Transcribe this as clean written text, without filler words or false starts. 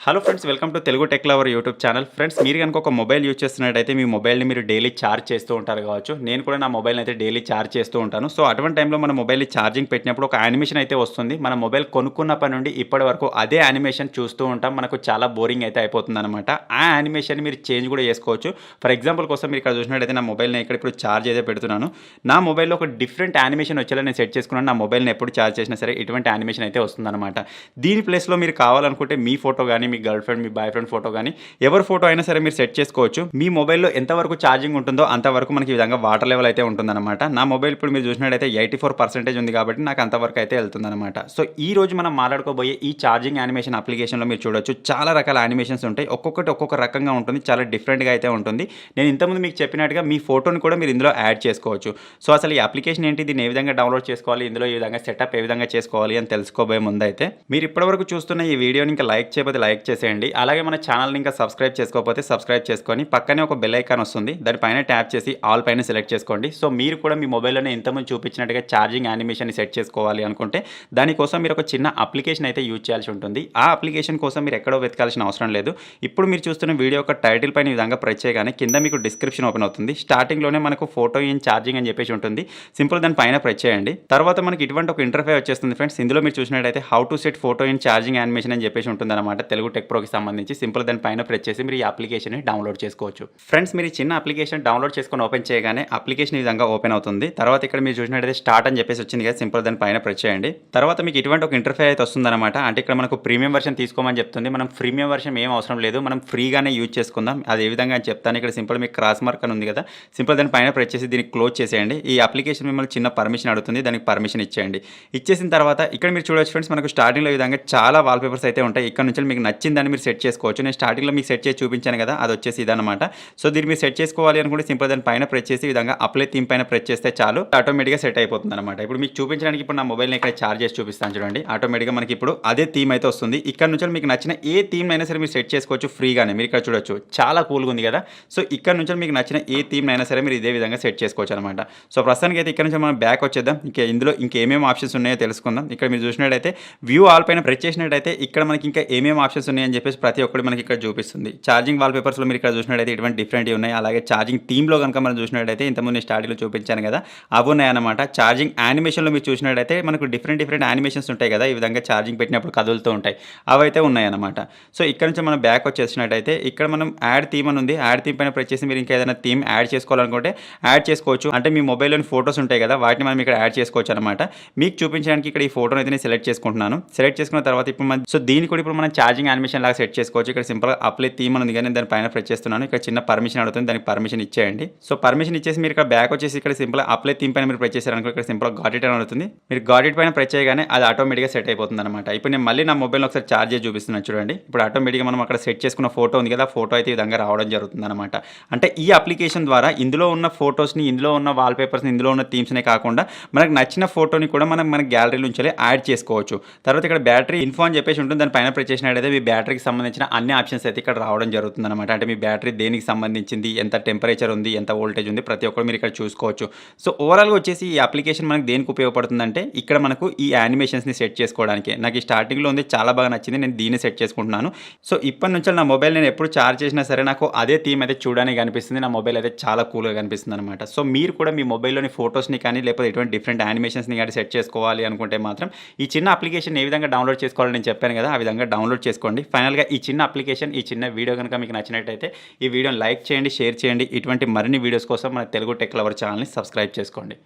Hello friends, welcome to Telugu tech lover YouTube channel. Friends, మీరు కనుక ఒక మొబైల్ యూజ్ చేస్తున్నట్టయితే మీ మొబైల్ని మీరు డైలీ ఛార్జ్ చేస్తూ ఉంటారు కావచ్చు. నేను కూడా నా మొబైల్ని అయితే డైలీ ఛార్జ్ చేస్తూ ఉంటాను. సో అటువంటి టైంలో మన మొబైల్ని ఛార్జింగ్ పెట్టినప్పుడు ఒక యానిమేషన్ అయితే వస్తుంది. మన మొబైల్ కొనుక్కున్నప్పటి నుండి ఇప్పటి వరకు అదే యానిమేషన్ చూస్తూ ఉంటాం. మనకు చాలా బోరింగ్ అయితే అయిపోతుంది అనమాట. ఆ యానిమేషన్ మీరు చేంజ్ కూడా చేసుకోవచ్చు. ఫర్ ఎగ్జాంపుల్ కోసం మీరు ఇక్కడ చూసినట్టయితే నా మొబైల్ని ఇక్కడ ఇప్పుడు ఛార్జ్ అయితే పెడుతున్నాను. నా మొబైల్లో ఒక డిఫరెంట్ యానిమేషన్ వచ్చేలా నేను సెట్ చేసుకున్నాను. నా మొబైల్ని ఎప్పుడు ఛార్జ్ చేసినా సరే ఇటువంటి యానిమేషన్ అయితే వస్తుందన్నమాట. దీని ప్లేస్లో మీరు కావాలనుకుంటే మీ ఫోటో కానీ, మీ గర్ల్ ఫ్రెండ్, మీ బాయ్ ఫ్రెండ్ ఫోటో కానీ ఎవరి ఫోటో అయినా సరే మీరు సెట్ చేసుకోవచ్చు. మీ మొబైల్లో ఎంతవరకు ఛార్జింగ్ ఉంటుందో అంతవరకు మనకి ఈ విధంగా వాటర్ లెవెల్ అయితే ఉంటుందన్నమాట. నా మొబైల్ ఇప్పుడు మీరు చూసినట్టయితే 84% ఉంది కాబట్టి నాకు అంతవరకు అయితే వెళ్తుందన్నమాట. సో ఈ రోజు మనం మాట్లాడుకోబోయే ఈ ఛార్జింగ్ యానిమేషన్ అప్లికేషన్లో మీరు చూడొచ్చు, చాలా రకాల యానిమేషన్స్ ఉంటాయి. ఒక్కొక్కటి ఒక్కొక్క రకంగా ఉంటుంది, చాలా డిఫరెంట్గా అయితే ఉంటుంది. నేను ఇంతకుముందు మీకు చెప్పినట్టుగా మీ ఫోటోని కూడా మీరు ఇందులో యాడ్ చేసుకోవచ్చు. సో అసలు ఈ అప్లికేషన్ ఏంటి, దీన్ని ఏ విధంగా డౌన్లోడ్ చేసుకోవాలి, ఇందులో ఈ విధంగా సెటప్ ఏ విధంగా చేసుకోవాలి అని తెలుసుకోబోయే ముందు అయితే మీరు ఇప్పటివరకు చూస్తున్న ఈ వీడియోని ఇంకా లైక్ చేయకపోతే లైక్ చేసేయండి. అలాగే మన ఛానల్ని ఇంకా సబ్స్క్రైబ్ చేసుకోకపోతే సబ్స్క్రైబ్ చేసుకొని పక్కనే ఒక బెల్ ఐకాన్ వస్తుంది, దానిపైన ట్యాప్ చేసి ఆల్ పైన సెలెక్ట్ చేసుకోండి. సో మీరు కూడా మీ మొబైల్లోనే ఇంతకుముందు చూపించినట్టుగా ఛార్జింగ్ యానిమేషన్ని సెట్ చేసుకోవాలి అనుకుంటే దానికోసం మీరు ఒక చిన్న అప్లికేషన్ అయితే యూజ్ చేయాల్సి ఉంటుంది. ఆ అప్లికేషన్ కోసం మీరు ఎక్కడో వెతకాల్సిన అవసరం లేదు. ఇప్పుడు మీరు చూస్తున్న వీడియో యొక్క టైటిల్ పైన ఈ విధంగా ప్రెస్ చేయగానే కింద మీకు డిస్క్రిప్షన్ ఓపెన్ అవుతుంది. స్టార్టింగ్లోనే మనకు ఫోటో ఇన్ ఛార్జింగ్ అని చెప్పేసి ఉంటుంది. సింపుల్ దాని పైన ప్రెస్ చేయండి. తర్వాత మనకి ఇటువంటి ఒక ఇంటర్ఫేస్ వచ్చేస్తుంది ఫ్రెండ్స్. ఇందులో మీరు చూసినట్టయితే how to set photo in charging animation అని చెప్పేసి ఉంటుంది అనమాట. తెలుగు టెక్ ప్రోకి సంబంధించి సింపుల్ దాని పైన ప్రెస్ చేసి మీరు ఈ అప్లికేషన్ డౌన్లోడ్ చేసుకోవచ్చు. ఫ్రెండ్స్, మీరు ఈ చిన్న అప్లికేషన్ డౌన్లోడ్ చేసుకొని ఓపెన్ చేయగానే అప్లికేషన్ ఈ విధంగా ఓపెన్ అవుతుంది. తర్వాత ఇక్కడ మీరు చూసినట్టయితే స్టార్ట్ అని చెప్పేసి వచ్చింది కదా, సింపుల్ దాని పైన ప్రెస్ చేయండి. తర్వాత మీకు ఇటువంటి ఒక ఇంటర్ఫేస్ అయితే వస్తుందన్నమాట. అంటే ఇక్కడ మనకు ప్రీమియం వర్షన్ తీసుకోమని చెప్తుంది. మనం ప్రీమియం వర్షన్ ఏం అవసరం లేదు, మనం ఫ్రీగానే యూజ్ చేసుకుందాం. అది ఏ విధంగా అని చెప్తాను. ఇక్కడ సింపుల్ మీకు క్రాస్ మార్క్ అని ఉంది కదా, సింపుల్ దాని పైన ప్రెస్ చేసి దీన్ని క్లోజ్ చేసేయండి. ఈ అప్లికేషన్ మిమ్మల్ని చిన్న పర్మిషన్ అడుగుతుంది, దానికి పర్మిషన్ ఇచ్చేయండి. ఇచ్చేసిన తర్వాత ఇక్కడ మీరు చూడొచ్చు ఫ్రెండ్స్, మనకు స్టార్టింగ్లో ఈ విధంగా చాలా వాల్పేపర్స్ అయితే ఉంటాయి. ఇక్కడ నుంచి మీకు నచ్చిందని మీరు సెట్ చేసుకోవచ్చు. నేను స్టార్టింగ్లో మీకు సెట్ చేసి చూపించాను కదా, అది వచ్చేసి ఇదన్నమాట. సో దీన్ని మీరు సెట్ చేసుకోవాలి అనుకుంటే సింపుల్ దాని పైన ప్రెస్ చేసి ఈ విధంగా అప్లై థీమ్ పైన ప్రెస్ చేస్తే చాలు, ఆటోమేటిక్గా సెట్ అయిపోతుంది అనమాట. ఇప్పుడు మీకు చూపించడానికి ఇప్పుడు నా మొబైల్ని ఇక్కడ ఛార్జ్ చేసి చూపిస్తాను చూడండి. ఆటోమేటిక్గా మనకి ఇప్పుడు అదే థీమ్ అయితే వస్తుంది. ఇక్కడ నుంచి మీకు నచ్చిన ఏ థీమ్ అయినా సరే మీరు సెట్ చేసుకోవచ్చు ఫ్రీగానే. మీరు ఇక్కడ చూడొచ్చు, చాలా కూల్గా ఉంది కదా. సో ఇక్కడ నుంచి మీకు నచ్చిన ఏ థీమ్ అయినా సరే మీరు ఇదే విధంగా సెట్ చేసుకోవచ్చు అనమాట. సో ప్రస్తుతానికి అయితే ఇక్కడ నుంచి మనం బ్యాక్ వచ్చేద్దాం. ఇందులో ఇంకేమేమి ఆప్షన్స్ ఉన్నాయో తెలుసుకుందాం. ఇక్కడ మీరు చూసినట్టయితే వ్యూ ఆల్ పైన ప్రెస్ చేసినట్టయితే ఇక్కడ మనకి ఇంకా ఏమేమి ఆప్షన్స్ ఉన్నాయని చెప్పేసి ప్రతి ఒక్కటి మనకి ఇక్కడ చూపిస్తుంది. ఛార్జింగ్ వాల్పేపర్స్లో మీరు ఇక్కడ చూసినట్టయితే ఇటువంటి డిఫరెంట్ ఉన్నాయి. అలాగే ఛార్జింగ్ థీమ్లో కనుక మనం చూసినట్టయితే ఇంతకుముందు స్టార్టింగ్లో చూపించాను కదా, అవి ఉన్నాయన్నమాట. ఛార్జింగ్ యానిమేషన్లో మీరు చూసినట్టయితే మనకు డిఫరెంట్ యానిమేషన్స్ ఉంటాయి కదా, ఈ విధంగా ఛార్జింగ్ పెట్టినప్పుడు కదులుతూ ఉంటాయి, అవి అయితే ఉన్నాయన్నమాట. సో ఇక్కడ నుంచి మనం బ్యాక్ వచ్చేసినట్టయితే ఇక్కడ మనం యాడ్ థీమ్ అని ఉంది. యాడ్ థీమ్ పైన ప్రెస్ చేసి మీరు ఇంకా ఏదైనా థీమ్ యాడ్ చేసుకోవాలనుకుంటే యాడ్ చేసుకోవచ్చు. అంటే మీ మొబైల్లోని ఫోటోస్ ఉంటాయి కదా, వాటిని మనం ఇక్కడ యాడ్ చేసుకోవచ్చు అనమాట. మీకు చూపించడానికి ఇక్కడ ఈ ఫోటోని అయితే నేను సెలెక్ట్ చేసుకుంటున్నాను. సెలెక్ట్ చేసుకున్న తర్వాత ఇప్పుడు మనం సో దీన్ని కూడా ఇప్పుడు మనం ఛార్జింగ్ యానిమేషన్ లాగా సెట్ చేసుకోవచ్చు. ఇక్కడ సింపుల్గా అప్లై థీమ్ అని ఉంది కానీ దాని పైన ప్రెస్ చేస్తున్నాను. ఇక్కడ చిన్న పర్మిషన్ అడుగుతుంది, దానికి పర్మిషన్ ఇచ్చేయండి. సో పర్మిషన్ ఇచ్చేసి మీరు ఇక్కడ బ్యాక్ వచ్చేసి ఇక్కడ సింపుల్ అప్లై థీమ్ పైన మీరు ప్రెస్ చేశారనుకో, ఇక్కడ సింపుల్ గాట్ ఇట్ అని అడుగుతుంది. మీరు గాట్ ఇట్ పైన ప్రెస్ చేయగానే అది ఆటోమేటిక్గా సెట్ అయిపోతుంది అనమాట. ఇప్పుడు నేను మళ్ళీ నా మొబైల్ ఒకసారి ఛార్జ్ చేసి చూపిస్తున్నాను చూడండి. ఇప్పుడు ఆటోమేటిక్గా మనం అక్కడ సెట్ చేసుకున్న ఫోటో ఉంది కదా, ఫోటో అయితే ఈ విధంగా రావడం జరుగుతుంది అనమాట. అంటే ఈ అప్లికేషన్ ద్వారా ఇందులో ఉన్న ఫోటోస్ని, ఇందులో ఉన్న వాల్పేపర్స్ని, ఇందులో ఉన్న థీమ్స్నే కాకుండా మనకు నచ్చిన ఫోటోని కూడా మనం మన గ్యాలరీలో నుంచి యాడ్ చేసుకోవచ్చు. తర్వాత ఇక్కడ బ్యాటరీ ఇన్ఫో అని చెప్పేసి ఉంటుంది, దాని పైన ప్రెస్ చేసినట్టయితే మీ బ్యాటరీకి సంబంధించిన అన్ని ఆప్షన్స్ అయితే ఇక్కడ రావడం జరుగుతుంది అనమాట. అంటే మీ బ్యాటరీ దేనికి సంబంధించింది, ఎంత టెంపరేచర్ ఉంది, ఎంత వోల్టేజ్ ఉంది, ప్రతి ఒక్కరు మీరు ఇక్కడ చూసుకోవచ్చు. సో ఓవరాల్గా వచ్చేసి ఈ అప్లికేషన్ మనకు దేనికి ఉపయోగపడుతుందంటే ఇక్కడ మనకు ఈ యానిమేషన్స్ని సెట్ చేసుకోవడానికి. నాకు ఈ స్టార్టింగ్లో ఉంది, చాలా బాగా నచ్చింది, నేను దీన్ని సెట్ చేసుకుంటున్నాను. సో ఇప్పటి నుంచి నా మొబైల్ నేను ఎప్పుడు ఛార్జ్ చేసినా సరే నాకు అదే థీమ్ అయితే చూడడానికి కనిపిస్తుంది. నా మొబైల్ అయితే చాలా కూల్గా కనిపిస్తుంది అనమాట. సో మీరు కూడా మీ మొబైల్లోని ఫోటోస్ని కానీ లేకపోతే ఎటువంటి డిఫరెంట్ యానిమేషన్స్ని కానీ సెట్ చేసుకోవాలి అనుకుంటే మాత్రం ఈ చిన్న అప్లికేషన్ ఏ విధంగా డౌన్లోడ్ చేసుకోవాలని నేను చెప్పాను కదా, ఆ విధంగా డౌన్లోడ్ చేసుకోండి. ఫైనల్గా ఈ చిన్న అప్లికేషన్, ఈ చిన్న వీడియో కనుక మీకు నచ్చినట్టయితే ఈ వీడియోని లైక్ చేయండి, షేర్ చేయండి. ఇటువంటి మరిన్ని వీడియోస్ కోసం మన తెలుగు టెక్ లవర్ ఛానల్ని సబ్స్క్రైబ్ చేసుకోండి.